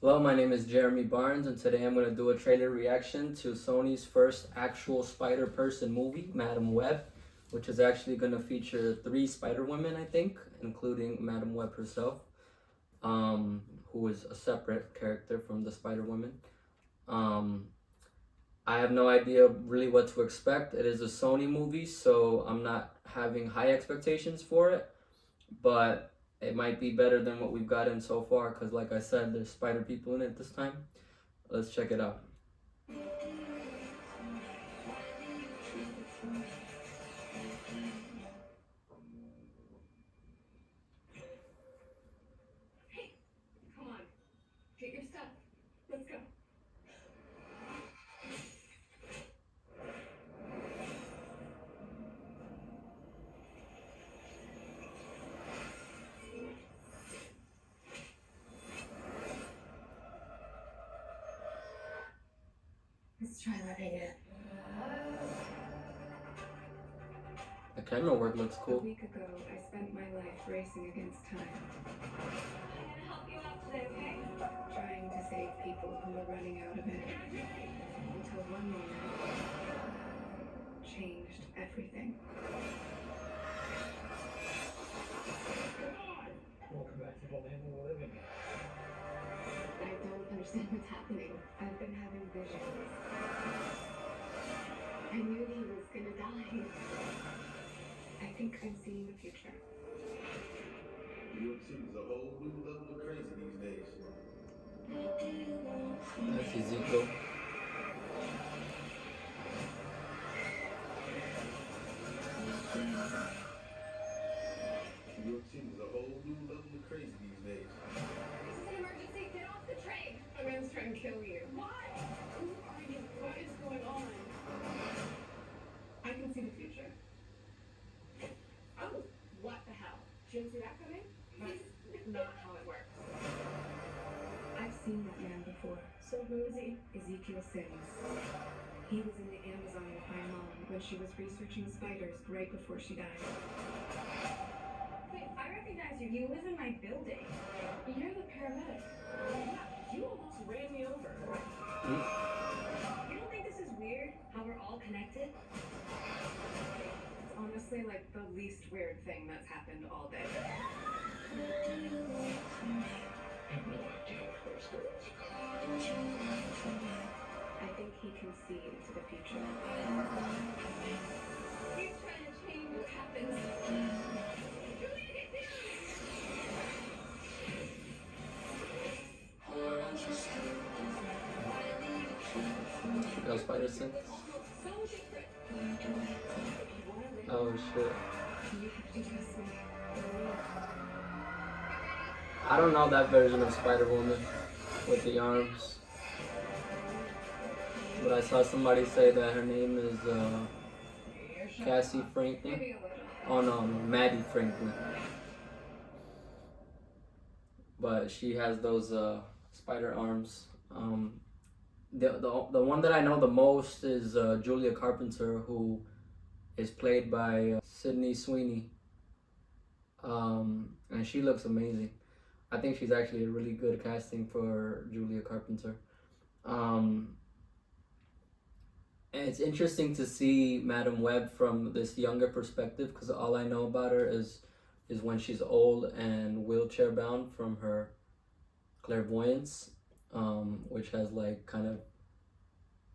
Hello, my name is Jeremy Barnes, and today I'm going to do a trailer reaction to Sony's first actual Spider-Person movie, Madam Web, which is actually going to feature 3 Spider-Women, I think, including Madam Web herself, who is a separate character from the Spider-Women. Um, I have no idea really what to expect. It is a Sony movie, so I'm not having high expectations for it, but it might be better than what we've gotten so far because, like I said, there's spider people in it this time. Let's check it out. Hey, come on. Get your stuff. Let's go. Let's try letting it. The camera work looks A cool. week ago, I spent my life racing against time. I'm gonna help you out today, okay? Trying to save people who were running out of it. Until one moment changed everything. Welcome back to the land of the living. I don't understand what's happening. I've been having visions. I knew he was gonna die. I think I'm seeing the future. New York City is a whole new level of crazy these days. That's Ezekiel. New York City is a whole new level of crazy these days. This is an emergency. Get off the train. A man's trying to kill you. What? Who are you? What is going on? I can see the future. Oh, what the hell? She didn't see that coming? That's not how it works. I've seen that man before. So who is he? Ezekiel Sims. He was in the Amazon with my mom when she was researching spiders right before she died. Wait, I recognize you. You live in my building. You're the paramedic. Yeah, you almost ran me over. You don't think this is weird? How we're all connected? It's honestly like the least weird thing that's happened all day. I have no idea what those girls I think he can see into the future. He's trying to change what happens. Julia, get Got spider sense. so different. Oh shit. You have to trust me. I don't know that version of Spider-Woman with the arms. But I saw somebody say that her name is Cassie Franklin. Maybe a little. Oh no, Mattie Franklin. But she has those spider arms. The one that I know the most is Julia Carpenter, who is played by Sydney Sweeney, and she looks amazing. I think she's actually a really good casting for Julia Carpenter. And it's interesting to see Madam Web from this younger perspective because all I know about her is when she's old and wheelchair bound from her clairvoyance, which has like kind of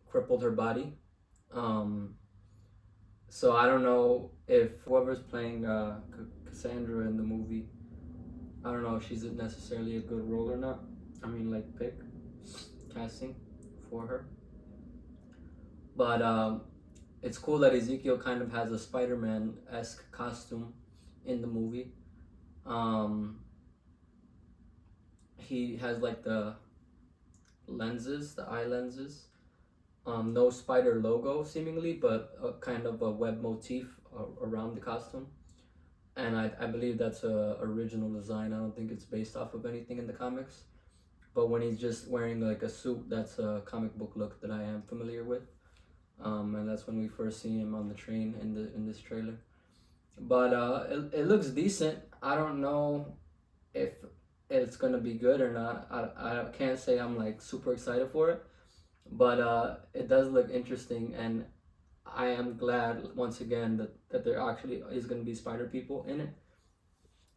crippled her body. So I don't know if whoever's playing Cassandra in the movie, I don't know if she's necessarily a good role or not. I mean, like pick casting for her. But it's cool that Ezekiel kind of has a Spider-Man-esque costume in the movie. He has like the lenses, the eye lenses. No spider logo seemingly, but a kind of a web motif around the costume. And I believe that's a original design. I don't think it's based off of anything in the comics. But when he's just wearing like a suit, that's a comic book look that I am familiar with. And that's when we first see him on the train in this trailer. But it looks decent. I don't know if it's gonna be good or not. I can't say I'm like super excited for it, but it does look interesting, and I am glad once again that there actually is gonna be spider people in it.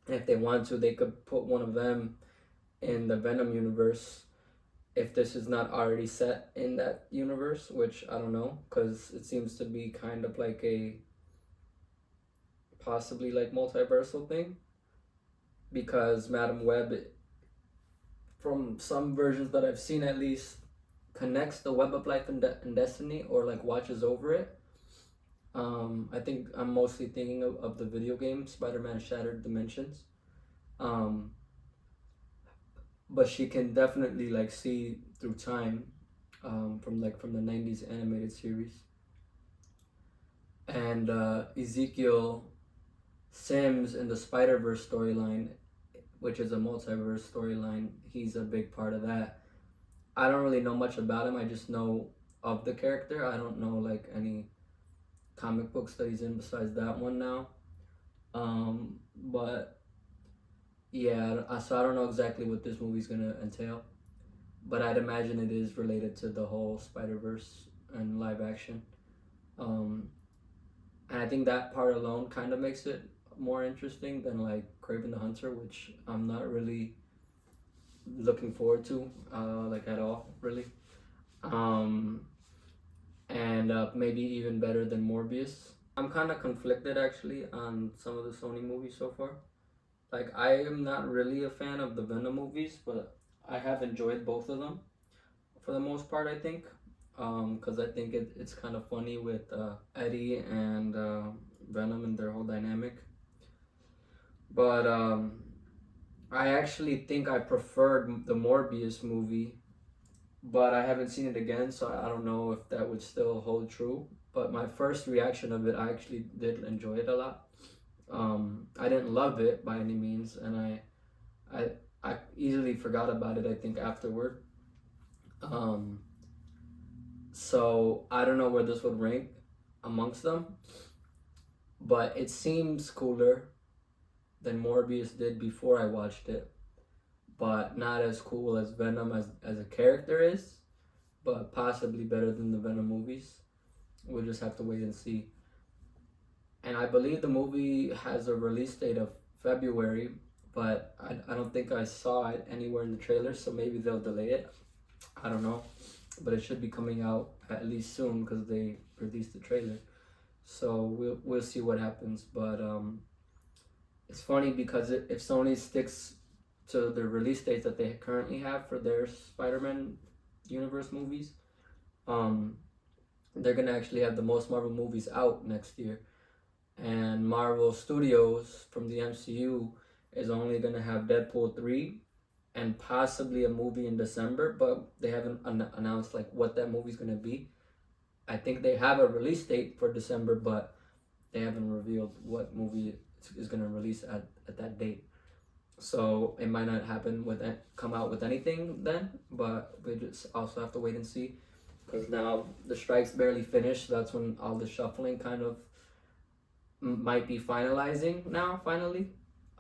And if they want to, they could put one of them in the Venom universe if this is not already set in that universe, which I don't know, because it seems to be kind of like a possibly like multiversal thing, because Madam Web, from some versions that I've seen at least, connects the web of life and destiny, or like watches over it. I think I'm mostly thinking of the video game Spider-Man Shattered Dimensions. Um, but she can definitely like see through time, from the 90s animated series. And Ezekiel Sims in the Spider-Verse storyline, which is a multiverse storyline, he's a big part of that. I don't really know much about him. I just know of the character. I don't know like any comic books that he's in besides that one now. But yeah, so I don't know exactly what this movie's gonna entail, but I'd imagine it is related to the whole Spider-Verse and live action. Um, and I think that part alone kind of makes it more interesting than like Kraven the Hunter, which I'm not really looking forward to, like at all, really. Um, and maybe even better than Morbius. I'm kind of conflicted actually on some of the Sony movies so far. Like, I am not really a fan of the Venom movies, but I have enjoyed both of them for the most part, I think. Because I think it's kind of funny with Eddie and Venom and their whole dynamic. But I actually think I preferred the Morbius movie, but I haven't seen it again, so I don't know if that would still hold true. But my first reaction of it, I actually did enjoy it a lot. I didn't love it by any means, and I easily forgot about it, I think, afterward. Um, so I don't know where this would rank amongst them, but it seems cooler than Morbius did before I watched it, but not as cool as Venom as a character is, but possibly better than the Venom movies. We'll just have to wait and see. And I believe the movie has a release date of February, but I don't think I saw it anywhere in the trailer, so maybe they'll delay it. I don't know, but it should be coming out at least soon because they released the trailer. So we'll see what happens. But it's funny because if Sony sticks to the release dates that they currently have for their Spider-Man universe movies, they're gonna actually have the most Marvel movies out next year. And Marvel Studios from the MCU is only gonna have Deadpool 3 and possibly a movie in December, but they haven't announced like what that movie's gonna be. I think they have a release date for December, but they haven't revealed what movie is gonna release at that date. So it might not happen come out with anything then, but we just also have to wait and see, because now the strike's barely finished. That's when all the shuffling kind of might be finalizing now, finally,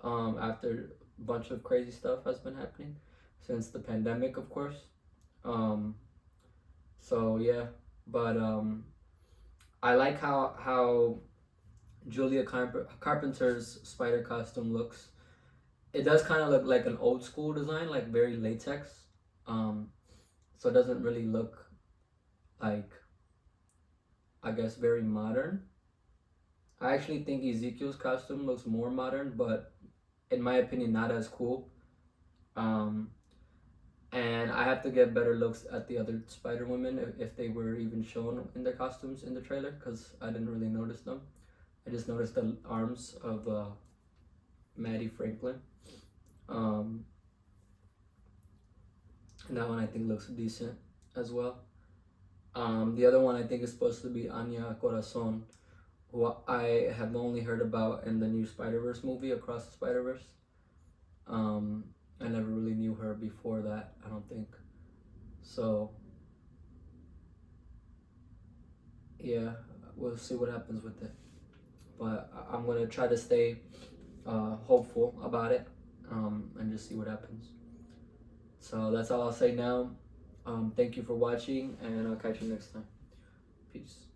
after a bunch of crazy stuff has been happening since the pandemic, of course. So yeah, but I like how Julia Carpenter's spider costume looks. It does kind of look like an old school design, like very latex. So it doesn't really look like, I guess, very modern. I actually think Ezekiel's costume looks more modern, but in my opinion, not as cool. And I have to get better looks at the other Spider Women if they were even shown in their costumes in the trailer, because I didn't really notice them. I just noticed the arms of Mattie Franklin. And that one I think looks decent as well. The other one I think is supposed to be Anya Corazon, who I have only heard about in the new Spider-Verse movie, Across the Spider-Verse. I never really knew her before that, I don't think. So, yeah, we'll see what happens with it. But I'm going to try to stay hopeful about it and just see what happens. So that's all I'll say now. Thank you for watching, and I'll catch you next time. Peace.